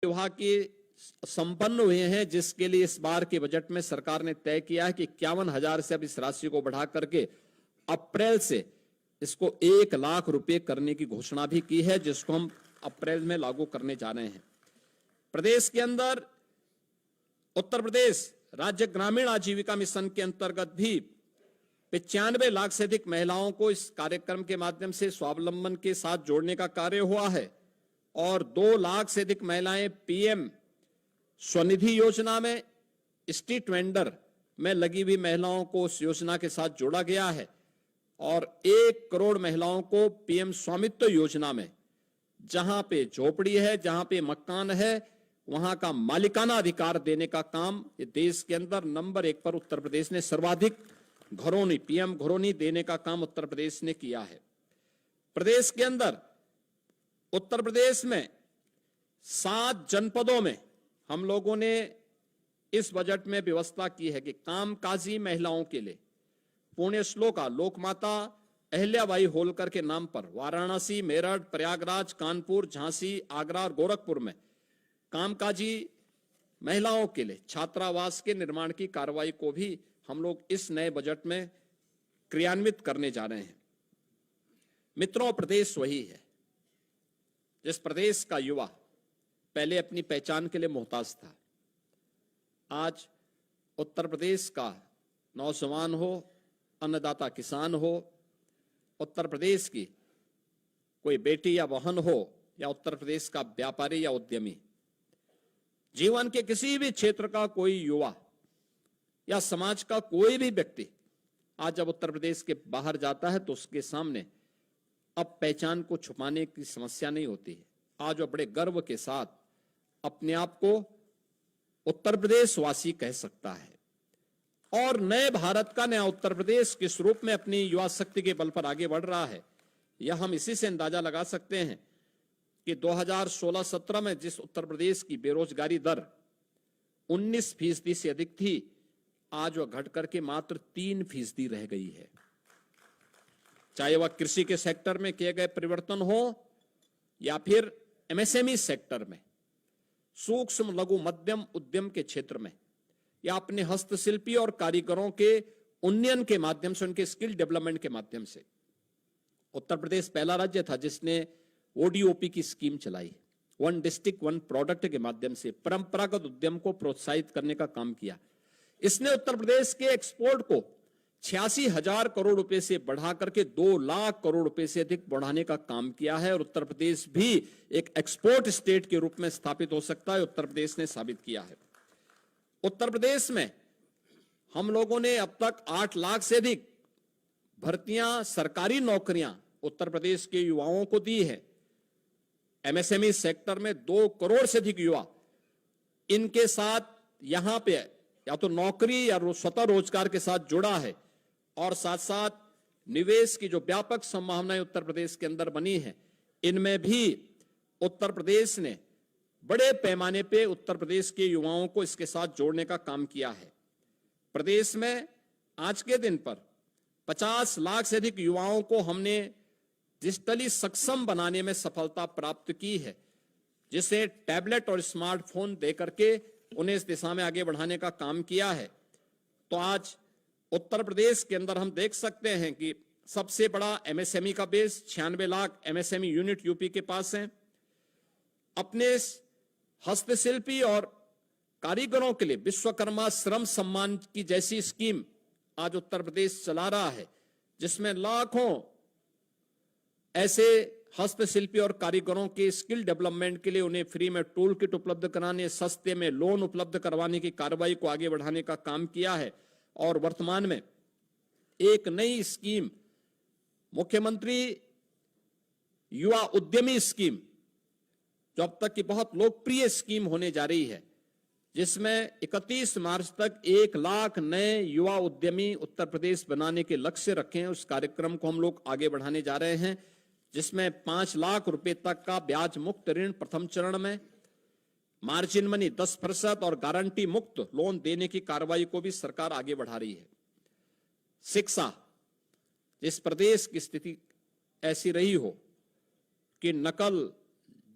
विभाग की संपन्न हुए हैं, जिसके लिए इस बार के बजट में सरकार ने तय किया है कि 51,000 से अब इस राशि को बढ़ा करके अप्रैल से इसको 1,00,000 रुपए करने की घोषणा भी की है, जिसको हम अप्रैल में लागू करने जा रहे हैं। प्रदेश के अंदर उत्तर प्रदेश राज्य ग्रामीण आजीविका मिशन के अंतर्गत भी 95 लाख से अधिक महिलाओं को इस कार्यक्रम के माध्यम से स्वावलंबन के साथ जोड़ने का कार्य हुआ है और 2 लाख से अधिक महिलाएं पीएम स्वनिधि योजना में स्ट्रीट वेंडर में लगी हुई महिलाओं को उस योजना के साथ जोड़ा गया है और 1 करोड़ महिलाओं को पीएम स्वामित्व योजना में, जहां पे झोपड़ी है, जहां पे मकान है, वहां का मालिकाना अधिकार देने का काम ये देश के अंदर नंबर 1 पर उत्तर प्रदेश ने सर्वाधिक घरौनी, पीएम घरौनी देने का काम उत्तर प्रदेश ने किया है। प्रदेश के अंदर उत्तर प्रदेश में 7 जनपदों में हम लोगों ने इस बजट में व्यवस्था की है कि कामकाजी महिलाओं के लिए पुण्य श्लोका लोकमाता अहिल्याबाई होलकर के नाम पर वाराणसी, मेरठ, प्रयागराज, कानपुर, झांसी, आगरा और गोरखपुर में कामकाजी महिलाओं के लिए छात्रावास के निर्माण की कार्रवाई को भी हम लोग इस नए बजट में क्रियान्वित करने जा रहे हैं। मित्रों, प्रदेश वही है जिस प्रदेश का युवा पहले अपनी पहचान के लिए मोहताज था। आज उत्तर प्रदेश का नौजवान हो, अन्नदाता किसान हो, उत्तर प्रदेश की कोई बेटी या बहन हो, या उत्तर प्रदेश का व्यापारी या उद्यमी, जीवन के किसी भी क्षेत्र का कोई युवा या समाज का कोई भी व्यक्ति आज जब उत्तर प्रदेश के बाहर जाता है तो उसके सामने अब पहचान को छुपाने की समस्या नहीं होती है। आज वो बड़े गर्व के साथ अपने आप को उत्तर प्रदेश वासी कह सकता है और नए भारत का नया उत्तर प्रदेश किस रूप में अपनी युवा शक्ति के बल पर आगे बढ़ रहा है, यह हम इसी से अंदाजा लगा सकते हैं कि 2016-17 में जिस उत्तर प्रदेश की बेरोजगारी दर 19% से अधिक थी, आज वह घट करके मात्र 3% रह गई है। चाहे वह कृषि के सेक्टर में किए गए परिवर्तन हो या फिर एमएसएमई सेक्टर में, सूक्ष्म लघु मध्यम उद्यम के क्षेत्र में, या अपने हस्तशिल्पी और कारीगरों के उन्नयन के माध्यम से, उनके स्किल डेवलपमेंट के माध्यम से उत्तर प्रदेश पहला राज्य था जिसने ओडीओपी की स्कीम चलाई, 1 डिस्ट्रिक्ट 1 प्रोडक्ट के माध्यम से परंपरागत उद्यम को प्रोत्साहित करने का काम किया। इसने उत्तर प्रदेश के एक्सपोर्ट को 86,000 करोड़ रुपए से बढ़ा करके 2 लाख करोड़ रुपए से अधिक बढ़ाने का काम किया है और उत्तर प्रदेश भी एक एक्सपोर्ट स्टेट के रूप में स्थापित हो सकता है, उत्तर प्रदेश ने साबित किया है। उत्तर प्रदेश में हम लोगों ने अब तक 8 लाख से अधिक भर्तियां, सरकारी नौकरियां उत्तर प्रदेश के युवाओं को दी है। एमएसएमई सेक्टर में 2 करोड़ से अधिक युवा इनके साथ यहां पे या तो नौकरी या स्वतः रोजगार के साथ जुड़ा है और साथ साथ निवेश की जो व्यापक संभावनाएं उत्तर प्रदेश के अंदर बनी है, इनमें भी उत्तर प्रदेश ने बड़े पैमाने पे उत्तर प्रदेश के युवाओं को इसके साथ जोड़ने का काम किया है। प्रदेश में आज के दिन पर 50 लाख से अधिक युवाओं को हमने डिजिटली सक्षम बनाने में सफलता प्राप्त की है, जिसे टैबलेट और स्मार्टफोन देकर के उन्हें इस दिशा में आगे बढ़ाने का काम किया है। तो आज उत्तर प्रदेश के अंदर हम देख सकते हैं कि सबसे बड़ा एमएसएमई का base 96 lakh MSME unit UP के पास है। अपने हस्तशिल्पी और कारीगरों के लिए विश्वकर्मा श्रम सम्मान की जैसी स्कीम आज उत्तर प्रदेश चला रहा है, जिसमें लाखों ऐसे हस्तशिल्पी और कारीगरों के स्किल डेवलपमेंट के लिए उन्हें फ्री में टूल किट उपलब्ध कराने, सस्ते में लोन उपलब्ध करवाने की कार्रवाई को आगे बढ़ाने का काम किया है। और वर्तमान में एक नई स्कीम, मुख्यमंत्री युवा उद्यमी स्कीम, जो अब तक की बहुत लोकप्रिय स्कीम होने जा रही है, जिसमें 31 मार्च तक 1 लाख नए युवा उद्यमी उत्तर प्रदेश बनाने के लक्ष्य रखे हैं। उस कार्यक्रम को हम लोग आगे बढ़ाने जा रहे हैं, जिसमें 5 लाख रुपए तक का ब्याज मुक्त ऋण प्रथम चरण में, मार्जिन मनी 10% और गारंटी मुक्त लोन देने की कार्रवाई को भी सरकार आगे बढ़ा रही है। शिक्षा, जिस प्रदेश की स्थिति ऐसी रही हो कि नकल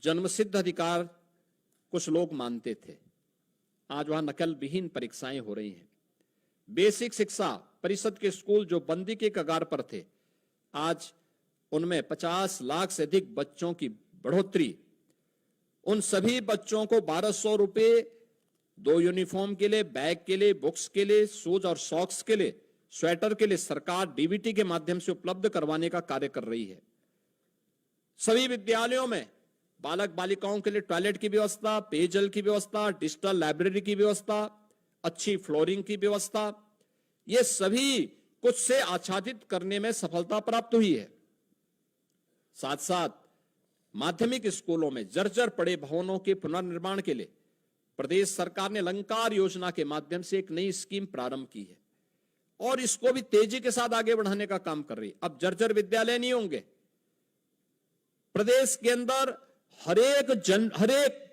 जन्मसिद्ध अधिकार कुछ लोग मानते थे। आज वहां नकल विहीन परीक्षाएं हो रही हैं। बेसिक शिक्षा परिषद के स्कूल जो बंदी के कगार पर थे, आज उनमें 50 लाख से अधिक बच्चों की बढ़ोतरी। उन सभी बच्चों को 1200 रुपए 2 यूनिफॉर्म के लिए, बैग के लिए, बुक्स के लिए, शूज और सॉक्स के लिए, स्वेटर के लिए सरकार डीबीटी के माध्यम से उपलब्ध करवाने का कार्य कर रही है। सभी विद्यालयों में बालक बालिकाओं के लिए टॉयलेट की व्यवस्था, पेयजल की व्यवस्था, डिजिटल लाइब्रेरी की व्यवस्था, अच्छी फ्लोरिंग की व्यवस्था, ये सभी कुछ से आच्छादित करने में सफलता प्राप्त हुई है। साथ साथ माध्यमिक स्कूलों में जर्जर पड़े भवनों के पुनर्निर्माण के लिए प्रदेश सरकार ने अलंकार योजना के माध्यम से एक नई स्कीम प्रारंभ की है और इसको भी तेजी के साथ आगे बढ़ाने का काम कर रही है। अब जर्जर विद्यालय नहीं होंगे। प्रदेश के अंदर हरेक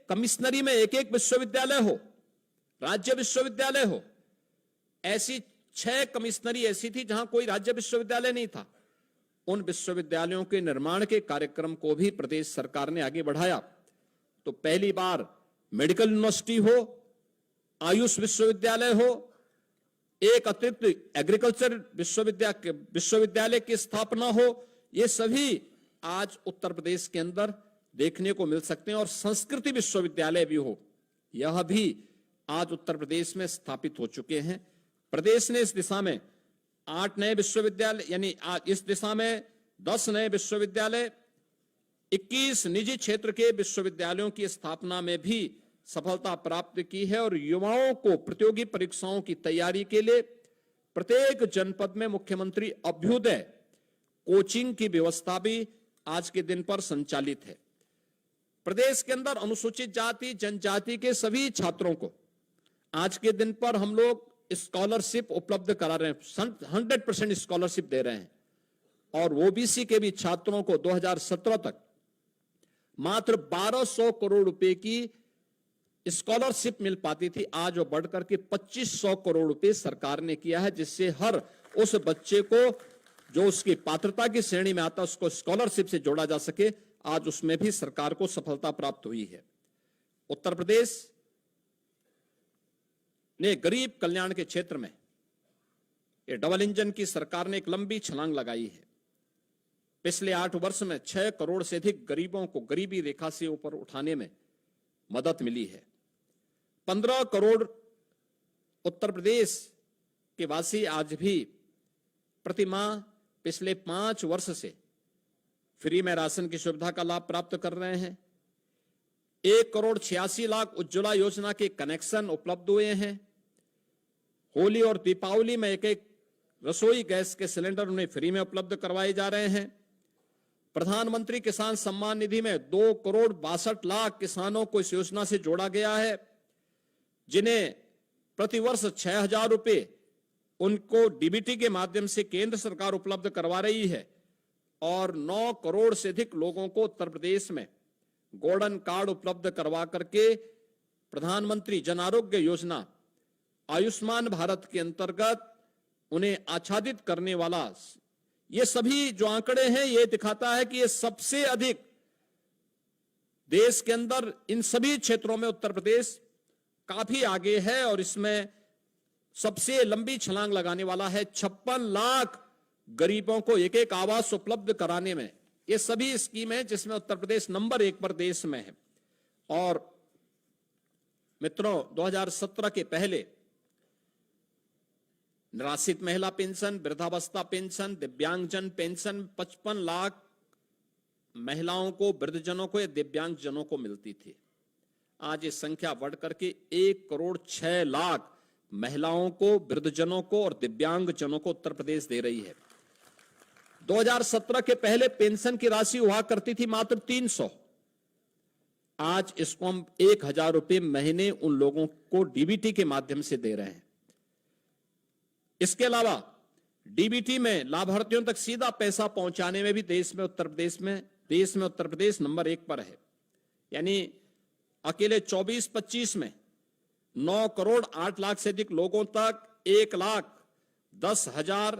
कमिश्नरी में एक एक विश्वविद्यालय हो, राज्य विश्वविद्यालय हो। ऐसी 6 कमिश्नरी ऐसी थी जहां कोई राज्य विश्वविद्यालय नहीं था। उन विश्वविद्यालयों के निर्माण के कार्यक्रम को भी प्रदेश सरकार ने आगे बढ़ाया। तो पहली बार मेडिकल यूनिवर्सिटी हो, आयुष विश्वविद्यालय हो, एक अतिरिक्त एग्रीकल्चर विश्वविद्यालय की स्थापना हो। ये सभी आज उत्तर प्रदेश के अंदर देखने को मिल सकते हैं और संस्कृति विश्वविद्यालय भी हो, यह भी आज उत्तर प्रदेश में स्थापित हो चुके हैं। प्रदेश ने इस दिशा में 8 नए विश्वविद्यालय, यानी इस दिशा में 10 नए विश्वविद्यालय, 21 निजी क्षेत्र के विश्वविद्यालयों की स्थापना में भी सफलता प्राप्त की है और युवाओं को प्रतियोगी परीक्षाओं की तैयारी के लिए प्रत्येक जनपद में मुख्यमंत्री अभ्युदय कोचिंग की व्यवस्था भी आज के दिन पर संचालित है। प्रदेश के अंदर अनुसूचित जाति जनजाति के सभी छात्रों को आज के दिन पर हम लोग स्कॉलरशिप उपलब्ध करा रहे हैं, 100% स्कॉलरशिप दे रहे हैं। और ओबीसी के भी छात्रों को 2017 तक मात्र 1200 करोड़ रुपए की स्कॉलरशिप मिल पाती थी, आज वो बढ़कर के 2500 करोड़ रुपए सरकार ने किया है, जिससे हर उस बच्चे को जो उसकी पात्रता की श्रेणी में आता है उसको स्कॉलरशिप से जोड़ा जा सके। आज उसमें भी सरकार को सफलता प्राप्त हुई है। उत्तर प्रदेश ने गरीब कल्याण के क्षेत्र में ये डबल इंजन की सरकार ने एक लंबी छलांग लगाई है। पिछले 8 वर्ष में 6 करोड़ से अधिक गरीबों को गरीबी रेखा से ऊपर उठाने में मदद मिली है। 15 करोड़ उत्तर प्रदेश के वासी आज भी प्रतिमाह पिछले 5 वर्ष से फ्री में राशन की सुविधा का लाभ प्राप्त कर रहे हैं। 1,86,00,000 उज्ज्वला योजना के कनेक्शन उपलब्ध हुए हैं। होली और दीपावली में एक रसोई गैस के सिलेंडर उन्हें फ्री में उपलब्ध करवाए जा रहे हैं। प्रधानमंत्री किसान सम्मान निधि में 2,62,00,000 किसानों को इस योजना से जोड़ा गया है, जिन्हें प्रतिवर्ष 6,000 रुपए उनको डीबीटी के माध्यम से केंद्र सरकार उपलब्ध करवा रही है। और 9 करोड़ से अधिक लोगों को उत्तर प्रदेश में गोल्डन कार्ड उपलब्ध करवा करके प्रधानमंत्री जन आरोग्य योजना आयुष्मान भारत के अंतर्गत उन्हें आच्छादित करने वाला ये सभी जो आंकड़े हैं, ये दिखाता है कि ये सबसे अधिक देश के अंदर इन सभी क्षेत्रों में उत्तर प्रदेश काफी आगे है और इसमें सबसे लंबी छलांग लगाने वाला है। 56 लाख गरीबों को एक आवास उपलब्ध कराने में ये सभी स्कीमें जिसमें उत्तर प्रदेश नंबर 1 पर देश में है। और मित्रों, 2017 के पहले निराश्रित महिला पेंशन, वृद्धावस्था पेंशन, दिव्यांगजन पेंशन 55 लाख महिलाओं को, वृद्धजनों को या दिव्यांगजनों को मिलती थी। आज ये संख्या बढ़कर के 1,06,00,000 महिलाओं को, वृद्धजनों को और दिव्यांगजनों को उत्तर प्रदेश दे रही है। 2017 के पहले पेंशन की राशि हुआ करती थी मात्र 300। आज इसको हम 1,000 रुपए महीने उन लोगों को डीबीटी के माध्यम से दे रहे हैं। इसके अलावा डीबीटी में लाभार्थियों तक सीधा पैसा पहुंचाने में भी देश में उत्तर प्रदेश नंबर 1 पर है। यानी अकेले 24-25 में 9 करोड़ 8 लाख से अधिक लोगों तक 1,10,000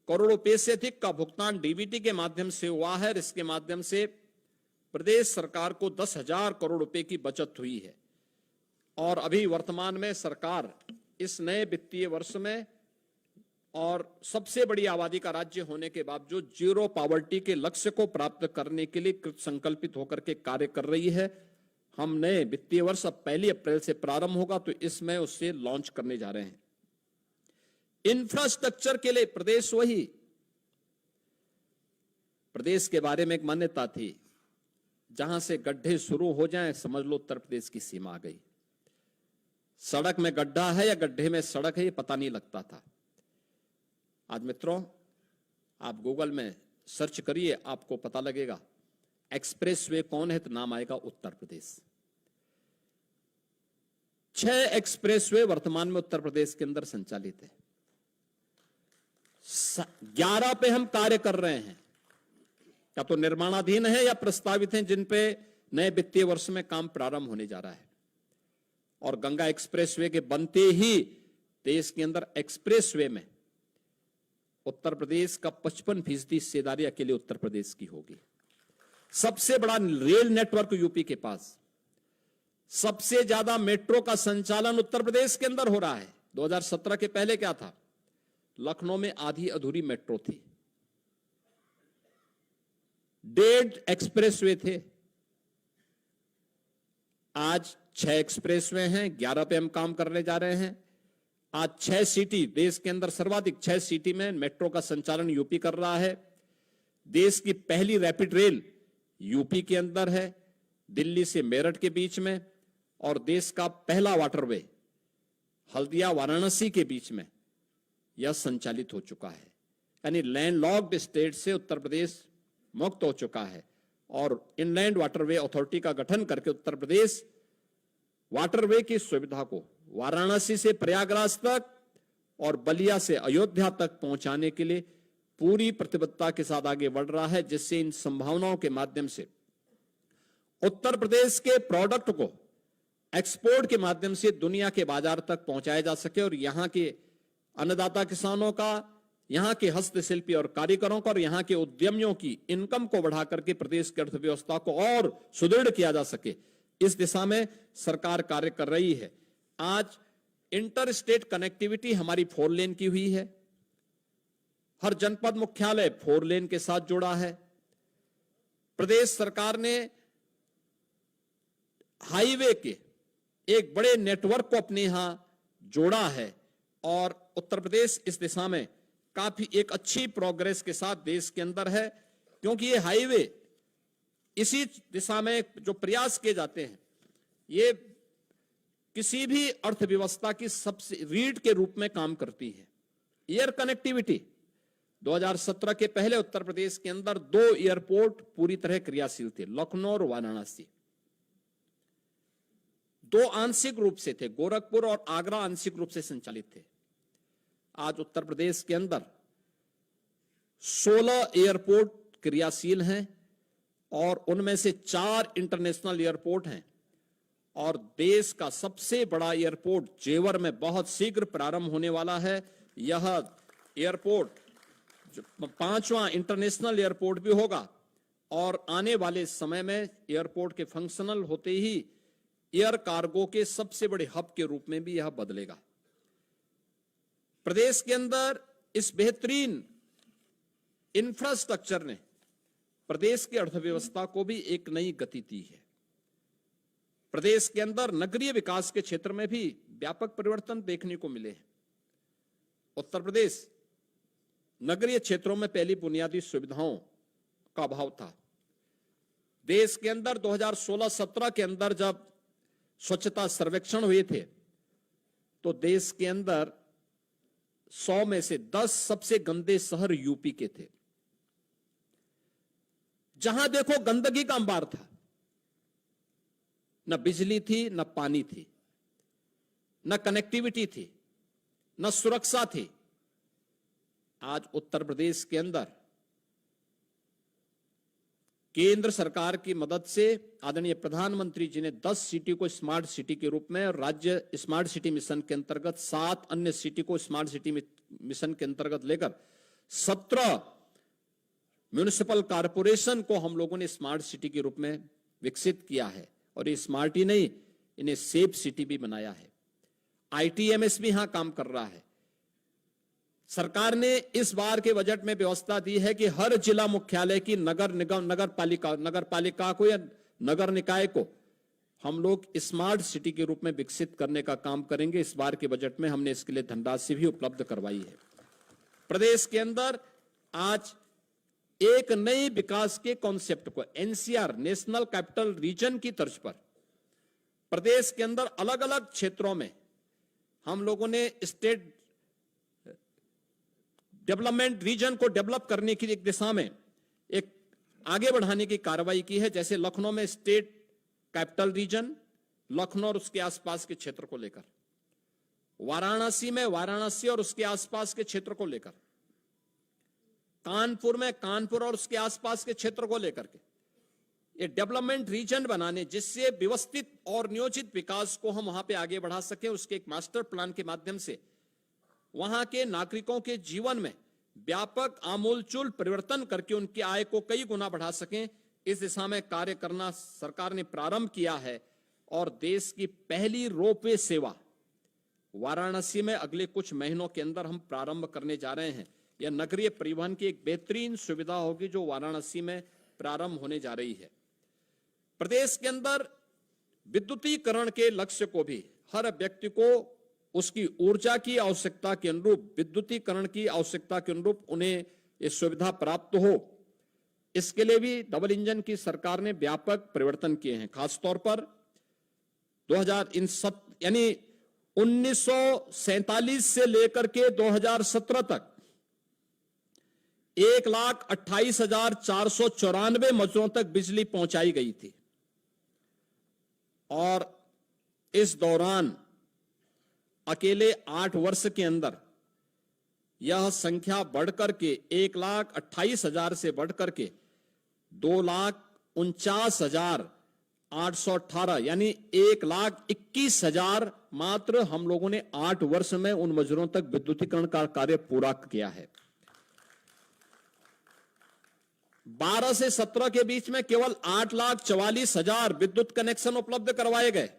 करोड़ रुपए से अधिक का भुगतान डीबीटी के माध्यम से हुआ है। इसके माध्यम से प्रदेश सरकार को 10,000 करोड़ रुपए की बचत हुई है। और अभी वर्तमान में सरकार इस नए वित्तीय वर्ष में और सबसे बड़ी आबादी का राज्य होने के बावजूद जीरो पॉवर्टी के लक्ष्य को प्राप्त करने के लिए कृत संकल्पित होकर के कार्य कर रही है। हम नए वित्तीय वर्ष अब 1 अप्रैल से प्रारंभ होगा, तो इसमें उससे लॉन्च करने जा रहे हैं। इंफ्रास्ट्रक्चर के लिए प्रदेश के बारे में एक मान्यता थी, जहां से गड्ढे शुरू हो जाएं समझ लो उत्तर प्रदेश की सीमा आ गई। सड़क में गड्ढा है या गड्ढे में सड़क है ये पता नहीं लगता था। आज मित्रों, आप गूगल में सर्च करिए, आपको पता लगेगा एक्सप्रेसवे कौन है, तो नाम आएगा उत्तर प्रदेश। 6 एक्सप्रेसवे वर्तमान में उत्तर प्रदेश के अंदर संचालित है। 11 पे हम कार्य कर रहे हैं, या तो निर्माणाधीन है या प्रस्तावित हैं, जिन पे नए वित्तीय वर्ष में काम प्रारंभ होने जा रहा है। और गंगा एक्सप्रेसवे के बनते ही देश के अंदर एक्सप्रेसवे में उत्तर प्रदेश का 55% हिस्सेदारी अकेले उत्तर प्रदेश की होगी। सबसे बड़ा रेल नेटवर्क यूपी के पास, सबसे ज्यादा मेट्रो का संचालन उत्तर प्रदेश के अंदर हो रहा है। 2017 के पहले क्या था? लखनऊ में आधी अधूरी मेट्रो थी, 1.5 एक्सप्रेसवे थे। आज 6 एक्सप्रेसवे हैं, 11 पे हम काम करने जा रहे हैं। आज 6 सिटी, देश के अंदर सर्वाधिक 6 सिटी में मेट्रो का संचालन यूपी कर रहा है। देश की पहली रैपिड रेल यूपी के अंदर है, दिल्ली से मेरठ के बीच में। और देश का पहला वाटरवे हल्दिया वाराणसी के बीच में यह संचालित हो चुका है। यानी लैंडलॉक्ड स्टेट से उत्तर प्रदेश मुक्त हो चुका है। और इनलैंड वाटरवे अथॉरिटी का गठन करके उत्तर प्रदेश वाटरवे की सुविधा को वाराणसी से प्रयागराज तक और बलिया से अयोध्या तक पहुंचाने के लिए पूरी प्रतिबद्धता के साथ आगे बढ़ रहा है, जिससे इन संभावनाओं के माध्यम से उत्तर प्रदेश के प्रोडक्ट को एक्सपोर्ट के माध्यम से दुनिया के बाजार तक पहुंचाया जा सके और यहां के अन्नदाता किसानों का, यहां के हस्तशिल्पी और कारीगरों का और यहां के उद्यमियों की इनकम को बढ़ा करके प्रदेश की अर्थव्यवस्था को और सुदृढ़ किया जा सके, इस दिशा में सरकार कार्य कर रही है। आज इंटर स्टेट कनेक्टिविटी हमारी 4 लेन की हुई है। हर जनपद मुख्यालय 4 लेन के साथ जुड़ा है। प्रदेश सरकार ने हाईवे के एक बड़े नेटवर्क को अपने यहां जोड़ा है और उत्तर प्रदेश इस दिशा में काफी एक अच्छी प्रोग्रेस के साथ देश के अंदर है, क्योंकि ये हाईवे इसी दिशा में जो प्रयास किए जाते हैं, ये किसी भी अर्थव्यवस्था की सबसे रीढ़ के रूप में काम करती है। एयर कनेक्टिविटी 2017 के पहले उत्तर प्रदेश के अंदर 2 एयरपोर्ट पूरी तरह क्रियाशील थे, लखनऊ और वाराणसी। 2 आंशिक रूप से थे, गोरखपुर और आगरा आंशिक रूप से संचालित थे। आज उत्तर प्रदेश के अंदर 16 एयरपोर्ट क्रियाशील हैं और उनमें से 4 इंटरनेशनल एयरपोर्ट हैं। और देश का सबसे बड़ा एयरपोर्ट जेवर में बहुत शीघ्र प्रारंभ होने वाला है। यह एयरपोर्ट 5वां इंटरनेशनल एयरपोर्ट भी होगा और आने वाले समय में एयरपोर्ट के फंक्शनल होते ही एयर कार्गो के सबसे बड़े हब के रूप में भी यह बदलेगा। प्रदेश के अंदर इस बेहतरीन इंफ्रास्ट्रक्चर ने प्रदेश की अर्थव्यवस्था को भी एक नई गति दी है। प्रदेश के अंदर नगरीय विकास के क्षेत्र में भी व्यापक परिवर्तन देखने को मिले हैं। उत्तर प्रदेश नगरीय क्षेत्रों में पहली बुनियादी सुविधाओं का अभाव था। देश के अंदर 2016-17 के अंदर जब स्वच्छता सर्वेक्षण हुए थे, तो देश के अंदर 100 में से 10 सबसे गंदे शहर यूपी के थे। जहां देखो गंदगी का अंबार था, न बिजली थी, न पानी थी, न कनेक्टिविटी थी, न सुरक्षा थी। आज उत्तर प्रदेश के अंदर केंद्र सरकार की मदद से आदरणीय प्रधानमंत्री जी ने 10 सिटी को स्मार्ट सिटी के रूप में और राज्य स्मार्ट सिटी मिशन के अंतर्गत 7 अन्य सिटी को स्मार्ट सिटी मिशन के अंतर्गत लेकर 17 म्युनिसिपल कॉरपोरेशन को हम लोगों ने स्मार्ट सिटी के रूप में विकसित किया है, और ये स्मार्ट ही नहीं, इन्हें सेफ सिटी भी बनाया है। ITMS भी यहां काम कर रहा है। सरकार ने इस बार के बजट में व्यवस्था दी है कि हर जिला मुख्यालय की नगर निगम, नगर पालिका को या नगर निकाय को हम लोग स्मार्ट सिटी के रूप में विकसित करने का काम करेंगे। इस बार के बजट में हमने इसके लिए धनराशि भी उपलब्ध करवाई है। प्रदेश के अंदर आज एक नई विकास के कॉन्सेप्ट को NCR, नेशनल कैपिटल रीजन की तर्ज पर प्रदेश के अंदर अलग अलग क्षेत्रों में हम लोगों ने स्टेट डेवलपमेंट रीजन को डेवलप करने की एक दिशा में एक आगे बढ़ाने की कार्रवाई की है। जैसे लखनऊ में स्टेट कैपिटल रीजन, लखनऊ और उसके आसपास के क्षेत्र को लेकर, वाराणसी में वाराणसी और उसके आसपास के क्षेत्र को लेकर, कानपुर में कानपुर और उसके आसपास के क्षेत्र को लेकर के ये डेवलपमेंट रीजन बनाने, जिससे व्यवस्थित और नियोजित विकास को हम वहां पे आगे बढ़ा सकें। उसके एक मास्टर प्लान के माध्यम से वहां के नागरिकों के जीवन में व्यापक आमूलचूल परिवर्तन करके उनकी आय को कई गुना बढ़ा सकें, इस दिशा में कार्य करना सरकार ने प्रारंभ किया है। और देश की पहली रोपवे सेवा वाराणसी में अगले कुछ महीनों के अंदर हम प्रारंभ करने जा रहे हैं। यह नगरीय परिवहन की एक बेहतरीन सुविधा होगी जो वाराणसी में प्रारंभ होने जा रही है। प्रदेश के अंदर विद्युतीकरण के लक्ष्य को भी हर व्यक्ति को उसकी ऊर्जा की आवश्यकता के अनुरूप, विद्युतीकरण की आवश्यकता के अनुरूप उन्हें ये सुविधा प्राप्त हो, इसके लिए भी डबल इंजन की सरकार ने व्यापक परिवर्तन किए हैं। खासतौर पर 1947 से लेकर के 2017 तक 1,28,494 मजदूरों तक बिजली पहुंचाई गई थी, और इस दौरान अकेले 8 वर्ष के अंदर यह संख्या बढ़कर के 1,28,000 से बढ़कर के 2,49,818 यानी 1,21,000 मात्र हम लोगों ने 8 वर्ष में उन मजदूरों तक विद्युतीकरण का कार्य पूरा किया है। 12 से 17 के बीच में केवल 8,44,000 विद्युत कनेक्शन उपलब्ध करवाए गए।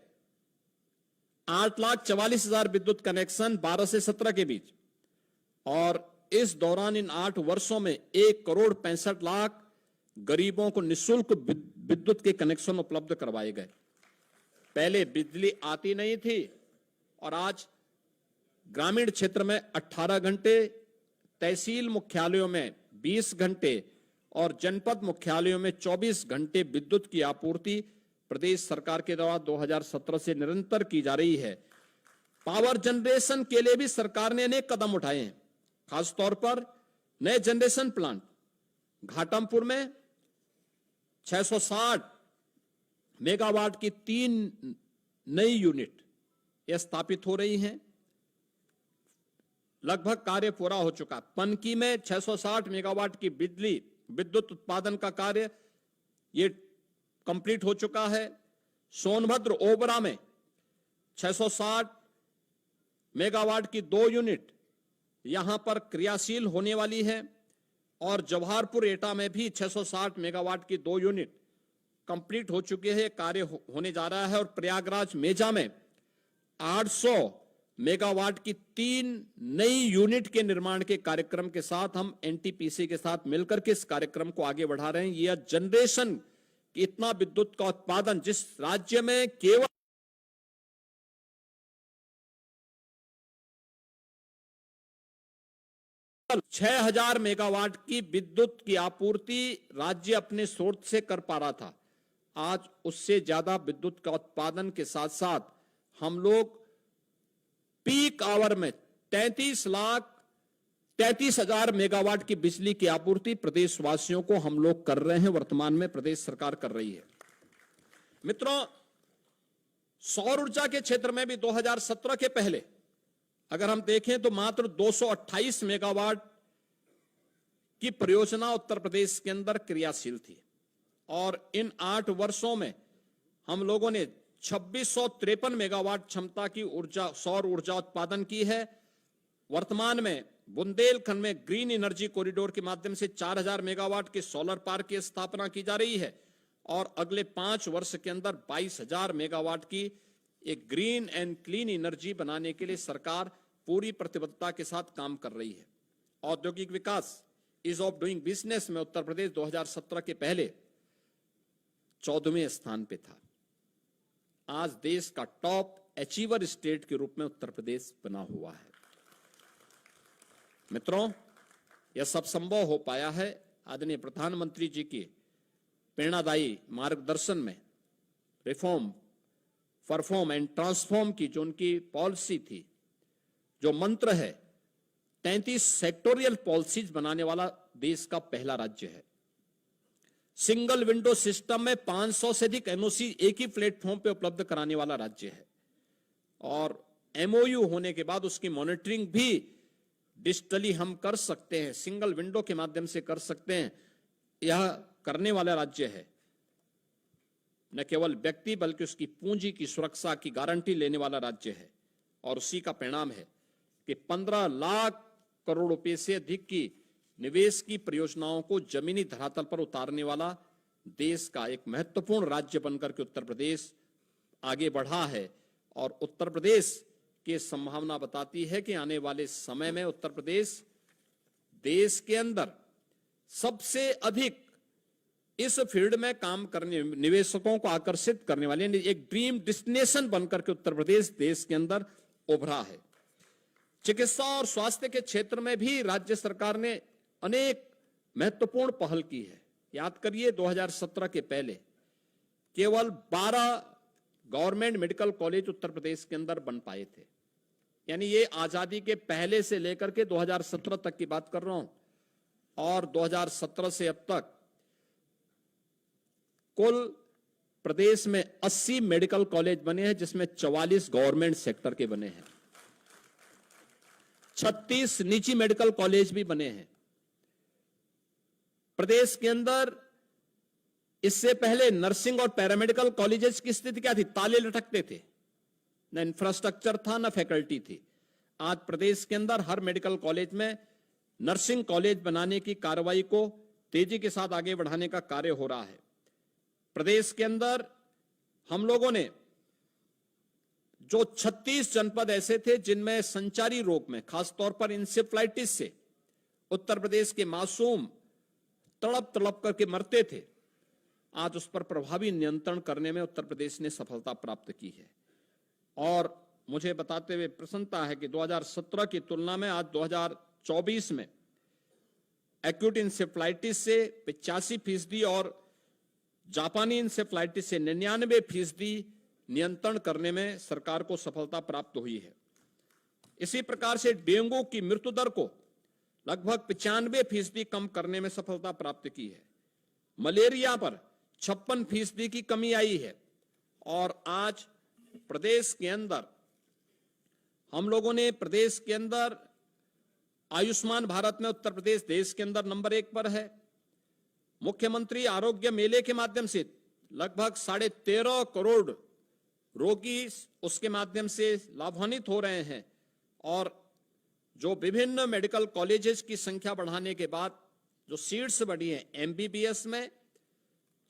8,44,000 विद्युत कनेक्शन 12 से 17 के बीच, और इस दौरान इन 8 वर्षों में 1,65,00,000 गरीबों को निःशुल्क विद्युत के कनेक्शन उपलब्ध करवाए गए। पहले बिजली आती नहीं थी, और आज ग्रामीण क्षेत्र में 18 घंटे, तहसील मुख्यालयों में 20 घंटे और जनपद मुख्यालयों में 24 घंटे विद्युत की आपूर्ति प्रदेश सरकार के द्वारा 2017 से निरंतर की जा रही है। पावर जनरेशन के लिए भी सरकार ने अनेक कदम उठाए हैं। खासतौर पर नए जनरेशन प्लांट घाटमपुर में 660 मेगावाट की 3 नई यूनिट यह स्थापित हो रही हैं। लगभग कार्य पूरा हो चुका। पनकी में 660 मेगावाट की विद्युत उत्पादन का कार्य ये कंप्लीट हो चुका है। सोनभद्र ओबरा में 660 मेगावाट की 2 यूनिट यहां पर क्रियाशील होने वाली है, और जवाहरपुर एटा में भी 660 मेगावाट की 2 यूनिट कंप्लीट हो चुके हैं, कार्य होने जा रहा है। और प्रयागराज मेजा में 800 मेगावाट की 3 नई यूनिट के निर्माण के कार्यक्रम के साथ हम NTPC के साथ मिलकर के इस कार्यक्रम को आगे बढ़ा रहे हैं। यह जनरेशन कि इतना विद्युत का उत्पादन जिस राज्य में केवल 6,000 मेगावाट की विद्युत की आपूर्ति राज्य अपने स्रोत से कर पा रहा था, आज उससे ज्यादा विद्युत का उत्पादन के साथ साथ हम लोग पीक आवर में 33,33,000 मेगावाट की बिजली की आपूर्ति प्रदेशवासियों को हम लोग कर रहे हैं। वर्तमान में प्रदेश सरकार कर रही है। मित्रों, सौर ऊर्जा के क्षेत्र में भी 2017 के पहले अगर हम देखें तो मात्र 228 मेगावाट की परियोजना उत्तर प्रदेश के अंदर क्रियाशील थी, और इन 8 वर्षों में हम लोगों ने 2653 मेगावाट क्षमता की सौर ऊर्जा उत्पादन की है। वर्तमान में बुंदेलखंड में ग्रीन एनर्जी कॉरिडोर के माध्यम से 4000 मेगावाट के सोलर पार्क की स्थापना की जा रही है और अगले 5 वर्ष के अंदर 22,000 मेगावाट की एक ग्रीन एंड क्लीन एनर्जी बनाने के लिए सरकार पूरी प्रतिबद्धता के साथ काम कर रही है। औद्योगिक विकास, ईज ऑफ डूइंग बिजनेस में उत्तर प्रदेश 2017 के पहले 14वें स्थान पे था। आज देश का टॉप अचीवर स्टेट के रूप में उत्तर प्रदेश बना हुआ है। मित्रों, यह सब संभव हो पाया है आदरणीय प्रधानमंत्री जी की प्रेरणादायी मार्गदर्शन में। रिफॉर्म, परफॉर्म एंड ट्रांसफॉर्म की जो उनकी पॉलिसी थी, जो मंत्र है, 33 सेक्टोरियल पॉलिसीज बनाने वाला देश का पहला राज्य है। सिंगल विंडो सिस्टम में 500 से अधिक एनओसी एक ही प्लेटफॉर्म पे उपलब्ध कराने वाला राज्य है और एमओयू होने के बाद उसकी मॉनिटरिंग भी डिजिटली हम कर सकते हैं, सिंगल विंडो के माध्यम से कर सकते हैं। यह करने वाला राज्य है। न केवल व्यक्ति बल्कि उसकी पूंजी की सुरक्षा की गारंटी लेने वाला राज्य है और उसी का परिणाम है कि 15 लाख करोड़ रुपए से अधिक की निवेश की परियोजनाओं को जमीनी धरातल पर उतारने वाला देश का एक महत्वपूर्ण राज्य बनकर के उत्तर प्रदेश आगे बढ़ा है। और उत्तर प्रदेश की संभावना बताती है कि आने वाले समय में उत्तर प्रदेश देश के अंदर सबसे अधिक इस फील्ड में काम करने, निवेशकों को आकर्षित करने वाले एक ड्रीम डेस्टिनेशन बनकर के उत्तर प्रदेश देश के अंदर उभरा है। चिकित्सा और स्वास्थ्य के क्षेत्र में भी राज्य सरकार ने अनेक महत्वपूर्ण पहल की है। याद करिए, 2017 के पहले केवल 12 government medical college Uttar Pradesh के अंदर बन पाए थे। यानी ये आजादी के पहले से लेकर के 2017 तक की बात कर रहा हूं और 2017 से अब तक कुल प्रदेश में 80 मेडिकल कॉलेज बने हैं, जिसमें 44 गवर्नमेंट सेक्टर के बने हैं, 36 निजी मेडिकल कॉलेज भी बने हैं। प्रदेश के अंदर इससे पहले नर्सिंग और पैरामेडिकल कॉलेजेस की स्थिति क्या थी? ताले लटकते थे, न इंफ्रास्ट्रक्चर था न फैकल्टी थी। आज प्रदेश के अंदर हर मेडिकल कॉलेज में नर्सिंग कॉलेज बनाने की कार्रवाई को तेजी के साथ आगे बढ़ाने का कार्य हो रहा है। प्रदेश के अंदर हम लोगों ने जो 36 जनपद ऐसे थे जिनमें संचारी रोग में, खासतौर पर इंसेफ्लाइटिस से उत्तर प्रदेश के मासूम तड़प तड़प करके मरते थे, आज उस पर प्रभावी नियंत्रण करने में उत्तर प्रदेश ने सफलता प्राप्त की है। और मुझे बताते हुए प्रसन्नता है कि 2017 की तुलना में आज 2024 में एक्यूट इंसेफ्लाइटिस से 85% और जापानी इंसेफ्लाइटिस से 99% नियंत्रण करने में सरकार को सफलता प्राप्त हुई है। इसी प्रकार से डेंगू की मृत्यु दर को लगभग 95% कम करने में सफलता प्राप्त की है। मलेरिया पर 56% की कमी आई है और आज प्रदेश के अंदर हम लोगों ने प्रदेश के अंदर आयुष्मान भारत में उत्तर प्रदेश देश के अंदर नंबर 1 पर है। मुख्यमंत्री आरोग्य मेले के माध्यम से लगभग 13.5 करोड़ रोगी उसके माध्यम से लाभान्वित हो रहे हैं और जो विभिन्न मेडिकल कॉलेजेस की संख्या बढ़ाने के बाद जो सीट्स बढ़ी हैं, एमबीबीएस में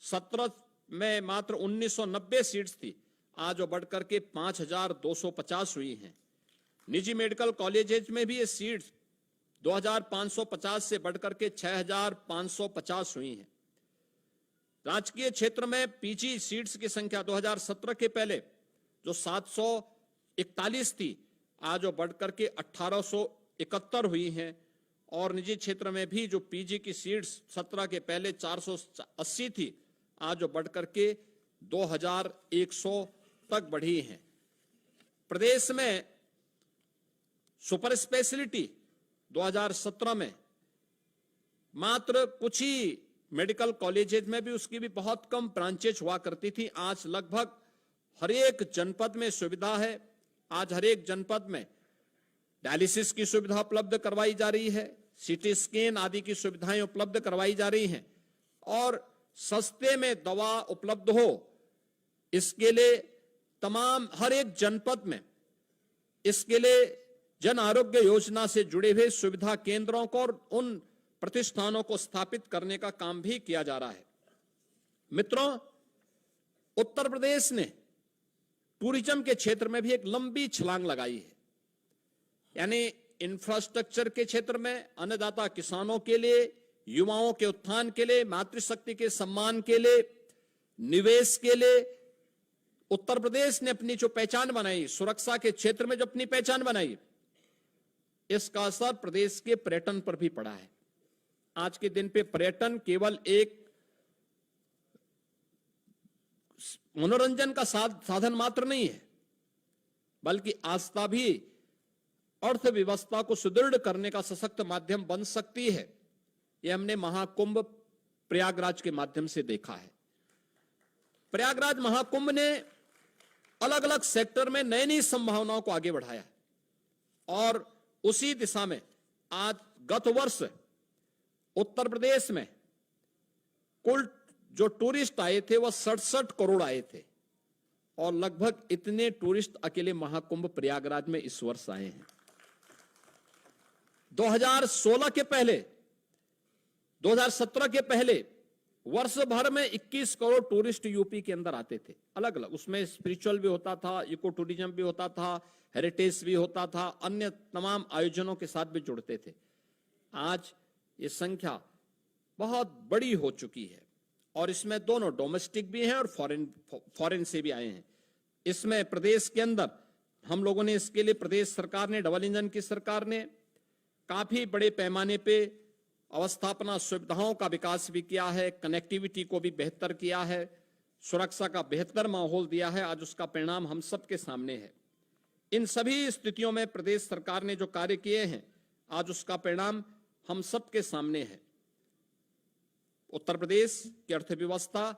17 में मात्र 1990 सीट्स थी, आज वो बढ़कर के 5250 हुई हैं। निजी मेडिकल कॉलेजेस में भी ये सीट्स 2550 से बढ़कर के 6550 हुई हैं। राजकीय क्षेत्र में पीजी सीट्स की संख्या 2017 के पहले जो 741 थी, आज वो बढ़कर के 1871 हुई हैं और निजी क्षेत्र में भी जो पीजी की सीट्स 17 के पहले 480 थी, आज वो बढ़कर के 2100 तक बढ़ी हैं। प्रदेश में सुपर स्पेशलिटी 2017 में मात्र कुछ ही मेडिकल कॉलेजेस में भी उसकी भी बहुत कम ब्रांचेज हुआ करती थी। आज लगभग हर एक जनपद में सुविधा है। आज हर एक जनपद में डायलिसिस की सुविधा उपलब्ध करवाई जा रही है, सीटी स्कैन आदि की सुविधाएं उपलब्ध करवाई जा रही हैं और सस्ते में दवा उपलब्ध हो, इसके लिए तमाम हर एक जनपद में इसके लिए जन आरोग्य योजना से जुड़े हुए सुविधा केंद्रों को और उन प्रतिष्ठानों को स्थापित करने का काम भी किया जा रहा है। मित्रों, उत्तर प्रदेश ने टूरिज्म के क्षेत्र में भी एक लंबी छलांग लगाई है। यानी इंफ्रास्ट्रक्चर के क्षेत्र में, अन्नदाता किसानों के लिए, युवाओं के उत्थान के लिए, मातृशक्ति के सम्मान के लिए, निवेश के लिए उत्तर प्रदेश ने अपनी जो पहचान बनाई, सुरक्षा के क्षेत्र में जो अपनी पहचान बनाई, इसका असर प्रदेश के पर्यटन पर भी पड़ा है। आज के दिन पे पर्यटन केवल एक मनोरंजन का साधन मात्र नहीं है, बल्कि आस्था भी अर्थव्यवस्था को सुदृढ़ करने का सशक्त माध्यम बन सकती है। यह हमने महाकुंभ प्रयागराज के माध्यम से देखा है। प्रयागराज महाकुंभ ने अलग अलग सेक्टर में नई नई संभावनाओं को आगे बढ़ाया और उसी दिशा में आज गत वर्ष उत्तर प्रदेश में कुल जो टूरिस्ट आए थे वह 67 करोड़ आए थे और लगभग इतने टूरिस्ट अकेले महाकुंभ प्रयागराज में इस वर्ष आए हैं। 2016 के पहले, 2017 के पहले वर्ष भर में 21 करोड़ टूरिस्ट यूपी के अंदर आते थे, अलग अलग। उसमें स्पिरिचुअल भी होता था, इको टूरिज्म भी होता था, हेरिटेज भी होता था, अन्य तमाम आयोजनों के साथ भी जुड़ते थे। आज ये संख्या बहुत बड़ी हो चुकी है और इसमें दोनों डोमेस्टिक भी हैं और फॉरेन से भी आए हैं। इसमें प्रदेश के अंदर हम लोगों ने इसके लिए, प्रदेश सरकार ने, डबल इंजन की सरकार ने काफी बड़े पैमाने पे अवस्थापना सुविधाओं का विकास भी किया है, कनेक्टिविटी को भी बेहतर किया है, सुरक्षा का बेहतर माहौल दिया है। आज उसका परिणाम हम सबके सामने है। इन सभी स्थितियों में प्रदेश सरकार ने जो कार्य किए हैं, आज उसका परिणाम हम सबके सामने है। उत्तर प्रदेश की अर्थव्यवस्था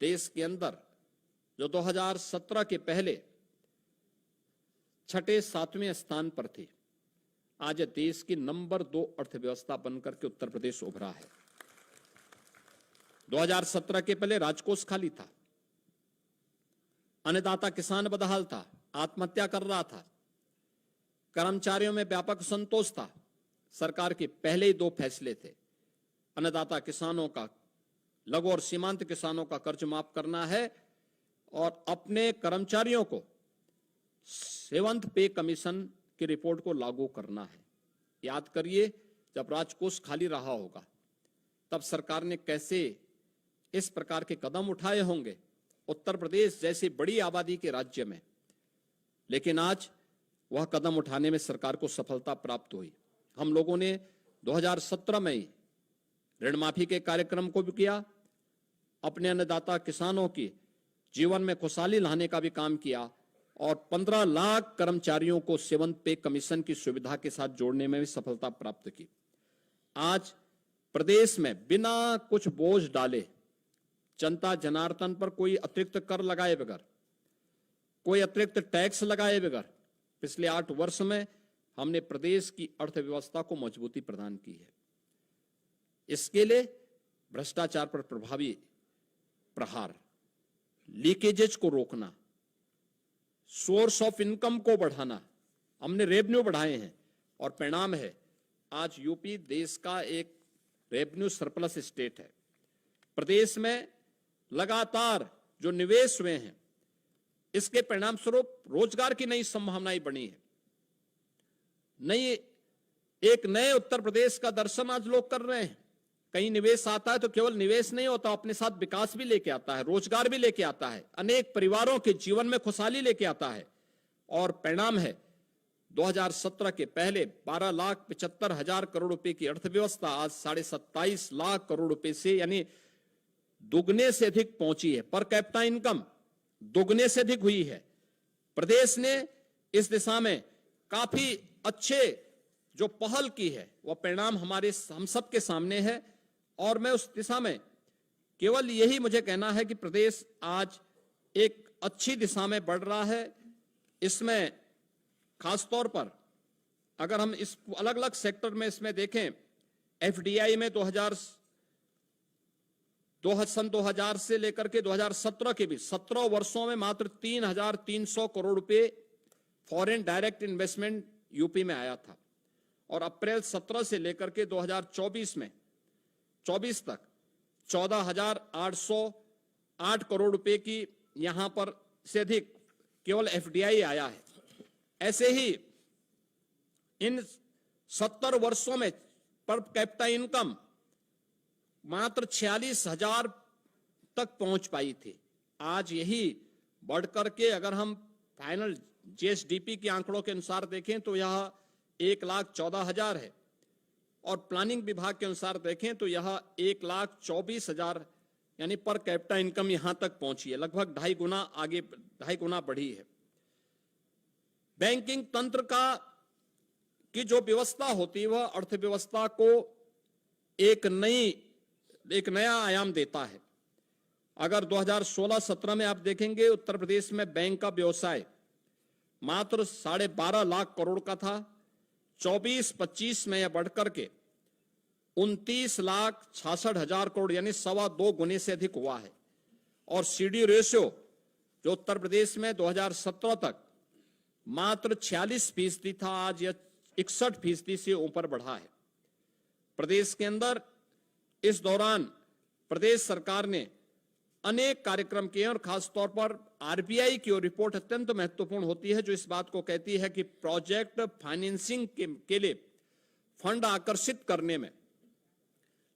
देश के अंदर जो 2017 के पहले 6-7वें स्थान पर थी, आज देश की नंबर 2 अर्थव्यवस्था बनकर के उत्तर प्रदेश उभरा है। 2017 के पहले राजकोष खाली था, अन्नदाता किसान बदहाल था, आत्महत्या कर रहा था, कर्मचारियों में व्यापक असंतोष था। सरकार के पहले ही 2 फैसले थे, अन्नदाता किसानों का, लघु और सीमांत किसानों का कर्ज माफ करना है और अपने कर्मचारियों को 7th पे कमीशन की रिपोर्ट को लागू करना है। याद करिए, जब राजकोष खाली रहा होगा तब सरकार ने कैसे इस प्रकार के कदम उठाए होंगे उत्तर प्रदेश जैसी बड़ी आबादी के राज्य में। लेकिन आज वह कदम उठाने में सरकार को सफलता प्राप्त हुई। हम लोगों ने 2017 में ही ऋण माफी के कार्यक्रम को भी किया, अपने अन्नदाता किसानों की जीवन में खुशहाली लाने का भी काम किया और 15 लाख कर्मचारियों को 7th पे कमीशन की सुविधा के साथ जोड़ने में भी सफलता प्राप्त की। आज प्रदेश में बिना कुछ बोझ डाले, जनता जनार्दन पर कोई अतिरिक्त कर लगाए बगैर, कोई अतिरिक्त टैक्स लगाए बगैर पिछले 8 वर्ष में हमने प्रदेश की अर्थव्यवस्था को मजबूती प्रदान की है। इसके लिए भ्रष्टाचार पर प्रभावी प्रहार, लीकेजेज को रोकना, सोर्स ऑफ इनकम को बढ़ाना, हमने रेवेन्यू बढ़ाए हैं और परिणाम है आज यूपी देश का एक रेवेन्यू सरप्लस स्टेट है। प्रदेश में लगातार जो निवेश हुए हैं, इसके परिणाम स्वरूप रोजगार की नई संभावनाएं बनी है। एक नए उत्तर प्रदेश का दर्शन आज लोग कर रहे हैं। कहीं निवेश आता है तो केवल निवेश नहीं होता, अपने साथ विकास भी लेके आता है, रोजगार भी लेके आता है, अनेक परिवारों के जीवन में खुशहाली लेके आता है। और परिणाम है 2017 के पहले 12,75,000 करोड़ रुपए की अर्थव्यवस्था आज 27.5 लाख करोड़ रुपए से, यानी दुगने से अधिक पहुंची है। पर कैपिटा इनकम दुगने से अधिक हुई है। प्रदेश ने इस दिशा में काफी अच्छे जो पहल की है, वह परिणाम हम सबके सामने है और मैं उस दिशा में केवल यही मुझे कहना है कि प्रदेश आज एक अच्छी दिशा में बढ़ रहा है। इसमें खासतौर पर अगर हम इस अलग अलग सेक्टर में इसमें देखें, एफडीआई में 2000 से लेकर के 2017 के बीच 17 वर्षों में मात्र 3,300 करोड़ रुपए फॉरेन डायरेक्ट इन्वेस्टमेंट यूपी में आया था और अप्रैल 17 से लेकर के 2024 में 24 तक 14,808 करोड़ रुपए की यहां पर से अधिक केवल एफडीआई आया है। ऐसे ही इन 70 वर्षों में पर कैपिटा इनकम मात्र 46,000 तक पहुंच पाई थी। आज यही बढ़कर के अगर हम फाइनल जीएसडीपी के आंकड़ों के अनुसार देखें तो यह 1,14,000 है और प्लानिंग विभाग के अनुसार देखें तो यह 1,24,000 यानी पर कैपिटा इनकम यहां तक पहुंची है, लगभग 2.5 गुना बढ़ी है। बैंकिंग तंत्र की जो व्यवस्था होती है वह अर्थव्यवस्था को एक नया आयाम देता है। अगर 2016-17 में आप देखेंगे उत्तर प्रदेश में बैंक का व्यवसाय मात्र 12.5 लाख करोड़ का था। 24-25 में यह बढ़कर के 29,66,000 करोड़ यानी 2.25 गुने से अधिक हुआ है। और सीडी रेशियो जो उत्तर प्रदेश में 2017 तक मात्र 46% था, आज यह 61% से ऊपर बढ़ा है। प्रदेश के अंदर इस दौरान प्रदेश सरकार ने अनेक कार्यक्रम किए और खासतौर पर आरबीआई की रिपोर्ट अत्यंत महत्वपूर्ण होती है जो इस बात को कहती है कि प्रोजेक्ट फाइनेंसिंग के लिए फंड आकर्षित करने में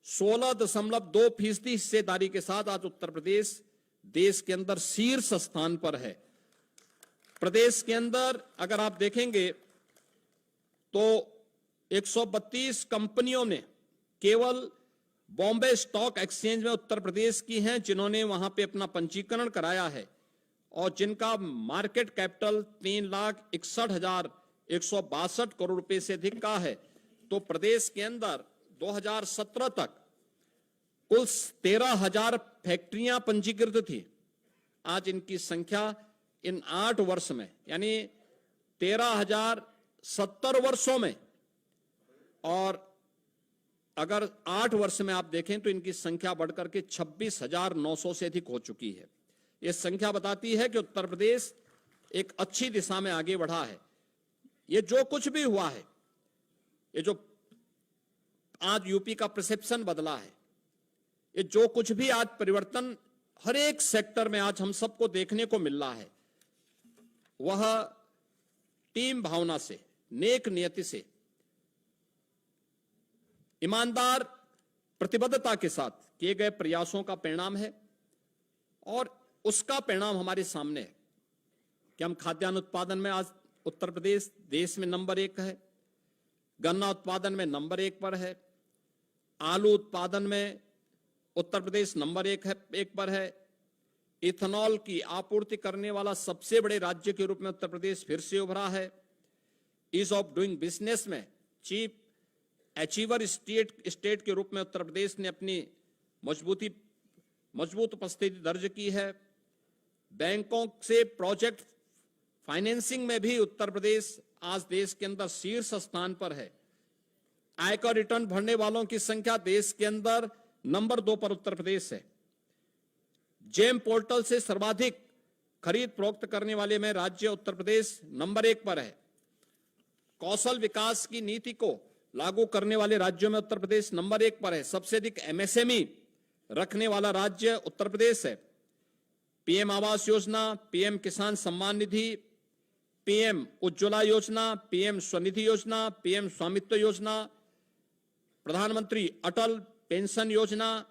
16.2% हिस्सेदारी के साथ आज उत्तर प्रदेश देश के अंदर शीर्ष स्थान पर है। प्रदेश के अंदर अगर आप देखेंगे तो 132 कंपनियों ने केवल बॉम्बे स्टॉक एक्सचेंज में उत्तर प्रदेश की हैं जिन्होंने वहां पे अपना पंजीकरण कराया है और जिनका मार्केट कैपिटल 3,61,162 करोड़ रुपए से अधिक का है। तो प्रदेश के अंदर 2017 तक कुल 13,000 फैक्ट्रियां पंजीकृत थी। आज इनकी संख्या इन 8 वर्ष में यानी 13,070 वर्षों में, और अगर 8 वर्ष में आप देखें तो इनकी संख्या बढ़कर के 26,900 से अधिक हो चुकी है। यह संख्या बताती है कि उत्तर प्रदेश एक अच्छी दिशा में आगे बढ़ा है। ये जो कुछ भी हुआ है, ये जो आज यूपी का परसेप्शन बदला है, ये जो कुछ भी आज परिवर्तन हर एक सेक्टर में आज हम सबको देखने को मिल रहा है, वह टीम भावना से, नेक नियति से, ईमानदार प्रतिबद्धता के साथ किए गए प्रयासों का परिणाम है। और उसका परिणाम हमारे सामने है कि हम खाद्यान्न उत्पादन में आज उत्तर प्रदेश देश में नंबर 1 है, गन्ना उत्पादन में नंबर 1 पर है, आलू उत्पादन में उत्तर प्रदेश नंबर 1 पर है, इथेनॉल की आपूर्ति करने वाला सबसे बड़े राज्य के रूप में उत्तर प्रदेश फिर से उभरा है। ईज ऑफ डूइंग बिजनेस में चीफ अचीवर स्टेट के रूप में उत्तर प्रदेश ने अपनी मजबूत उपस्थिति दर्ज की है। बैंकों से प्रोजेक्ट फाइनेंसिंग में भी उत्तर प्रदेश आज देश के अंदर शीर्ष स्थान पर है। आयकर रिटर्न भरने वालों की संख्या देश के अंदर नंबर 2 पर उत्तर प्रदेश है। जेम पोर्टल से सर्वाधिक खरीद फरोख्त करने वाले में राज्य उत्तर प्रदेश नंबर 1 पर है। कौशल विकास की नीति को लागू करने वाले राज्यों में उत्तर प्रदेश नंबर 1 पर है। सबसे अधिक एमएसएमई रखने वाला राज्य उत्तर प्रदेश है। पीएम आवास योजना, पीएम किसान सम्मान निधि, पीएम उज्ज्वला योजना, पीएम स्वनिधि योजना, पीएम स्वामित्व योजना, प्रधानमंत्री अटल पेंशन योजना,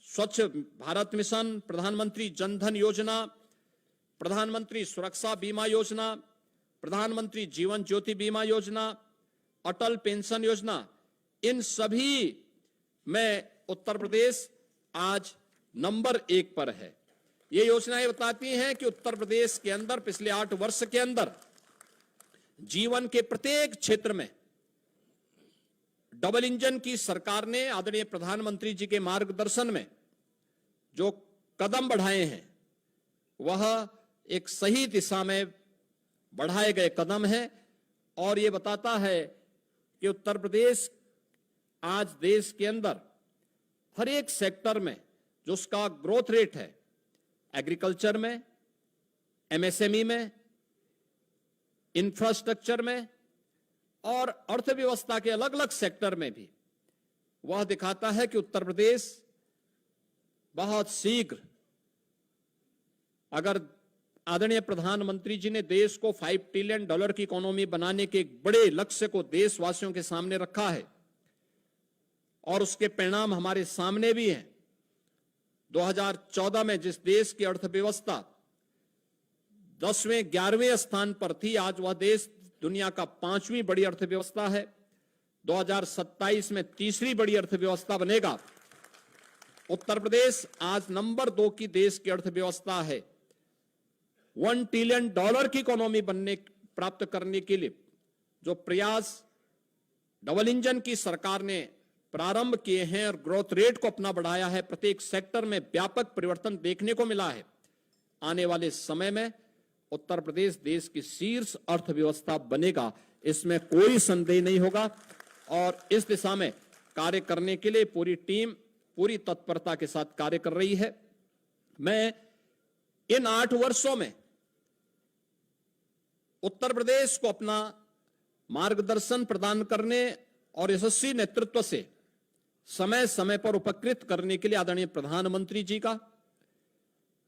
स्वच्छ भारत मिशन, प्रधानमंत्री जनधन योजना, प्रधानमंत्री सुरक्षा बीमा योजना, प्रधानमंत्री जीवन ज्योति बीमा योजना, अटल पेंशन योजना, इन सभी में उत्तर प्रदेश आज नंबर 1 पर है। ये योजनाएं बताती हैं कि उत्तर प्रदेश के अंदर पिछले 8 वर्ष के अंदर जीवन के प्रत्येक क्षेत्र में डबल इंजन की सरकार ने आदरणीय प्रधानमंत्री जी के मार्गदर्शन में जो कदम बढ़ाए हैं वह एक सही दिशा में बढ़ाए गए कदम हैं और ये बताता है कि उत्तर प्रदेश आज देश के अंदर हर एक सेक्टर में जो उसका ग्रोथ रेट है, एग्रीकल्चर में, एमएसएमई में, इंफ्रास्ट्रक्चर में, और अर्थव्यवस्था के अलग अलग सेक्टर में भी वह दिखाता है कि उत्तर प्रदेश बहुत शीघ्र, अगर आदरणीय प्रधानमंत्री जी ने देश को $5 ट्रिलियन की इकोनॉमी बनाने के एक बड़े लक्ष्य को देशवासियों के सामने रखा है और उसके परिणाम हमारे सामने भी हैं। 2014 में जिस देश की अर्थव्यवस्था 10वें 11वें स्थान पर थी, आज वह देश दुनिया का 5वीं बड़ी अर्थव्यवस्था है। 2027 में तीसरी बड़ी अर्थव्यवस्था बनेगा। उत्तर प्रदेश आज नंबर 2 की देश की अर्थव्यवस्था है। $1 ट्रिलियन की इकोनॉमी प्राप्त करने के लिए जो प्रयास डबल इंजन की सरकार ने प्रारंभ किए हैं और ग्रोथ रेट को अपना बढ़ाया है, प्रत्येक सेक्टर में व्यापक परिवर्तन देखने को मिला है। आने वाले समय में उत्तर प्रदेश देश की शीर्ष अर्थव्यवस्था बनेगा, इसमें कोई संदेह नहीं होगा। और इस दिशा में कार्य करने के लिए पूरी टीम पूरी तत्परता के साथ कार्य कर रही है। मैं इन 8 वर्षों में उत्तर प्रदेश को अपना मार्गदर्शन प्रदान करने और यशस्वी नेतृत्व से समय समय पर उपकृत करने के लिए आदरणीय प्रधानमंत्री जी का,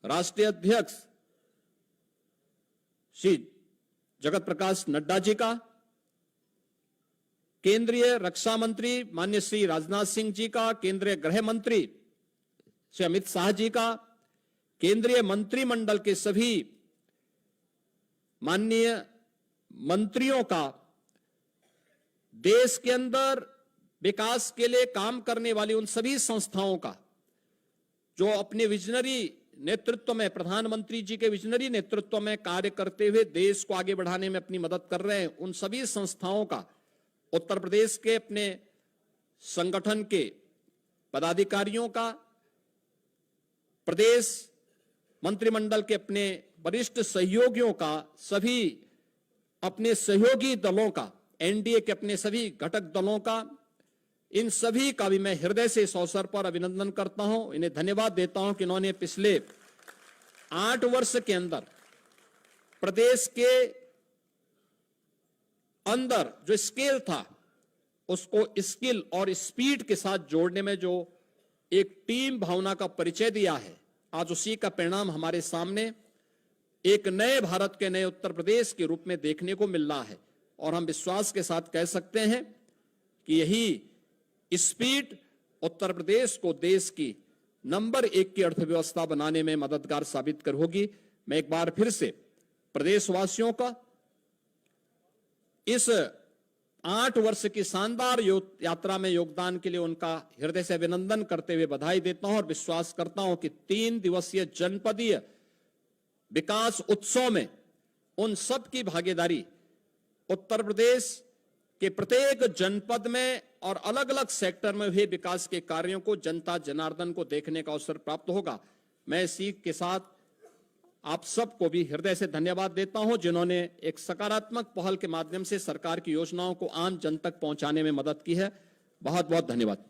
राष्ट्रीय अध्यक्ष श्री जगत प्रकाश नड्डा जी का, केंद्रीय रक्षा मंत्री माननीय श्री राजनाथ सिंह जी का, केंद्रीय गृह मंत्री श्री अमित शाह जी का, केंद्रीय मंत्रिमंडल के सभी माननीय मंत्रियों का, देश के अंदर विकास के लिए काम करने वाली उन सभी संस्थाओं का जो अपने विजनरी नेतृत्व में, प्रधानमंत्री जी के विजनरी नेतृत्व में कार्य करते हुए देश को आगे बढ़ाने में अपनी मदद कर रहे हैं, उन सभी संस्थाओं का, उत्तर प्रदेश के अपने संगठन के पदाधिकारियों का, प्रदेश मंत्रिमंडल के अपने वरिष्ठ सहयोगियों का, सभी अपने सहयोगी दलों का, एनडीए के अपने सभी घटक दलों का, इन सभी का भी मैं हृदय से इस अवसर पर अभिनंदन करता हूं। इन्हें धन्यवाद देता हूं कि इन्होंने पिछले 8 वर्ष के अंदर प्रदेश के अंदर जो स्केल था उसको स्किल और स्पीड के साथ जोड़ने में जो एक टीम भावना का परिचय दिया है, आज उसी का परिणाम हमारे सामने एक नए भारत के, नए उत्तर प्रदेश के रूप में देखने को मिल रहा है। और हम विश्वास के साथ कह सकते हैं कि यही स्पीड उत्तर प्रदेश को देश की नंबर 1 की अर्थव्यवस्था बनाने में मददगार साबित कर होगी। मैं एक बार फिर से प्रदेशवासियों का इस 8 वर्ष की शानदार यात्रा में योगदान के लिए उनका हृदय से अभिनंदन करते हुए बधाई देता हूं और विश्वास करता हूं कि 3 दिवसीय जनपदीय विकास उत्सव में उन सब की भागीदारी, उत्तर प्रदेश के प्रत्येक जनपद में और अलग अलग सेक्टर में हुए विकास के कार्यों को जनता जनार्दन को देखने का अवसर प्राप्त होगा। मैं इसी के साथ आप सबको भी हृदय से धन्यवाद देता हूं जिन्होंने एक सकारात्मक पहल के माध्यम से सरकार की योजनाओं को आम जन तक पहुंचाने में मदद की है। बहुत बहुत धन्यवाद।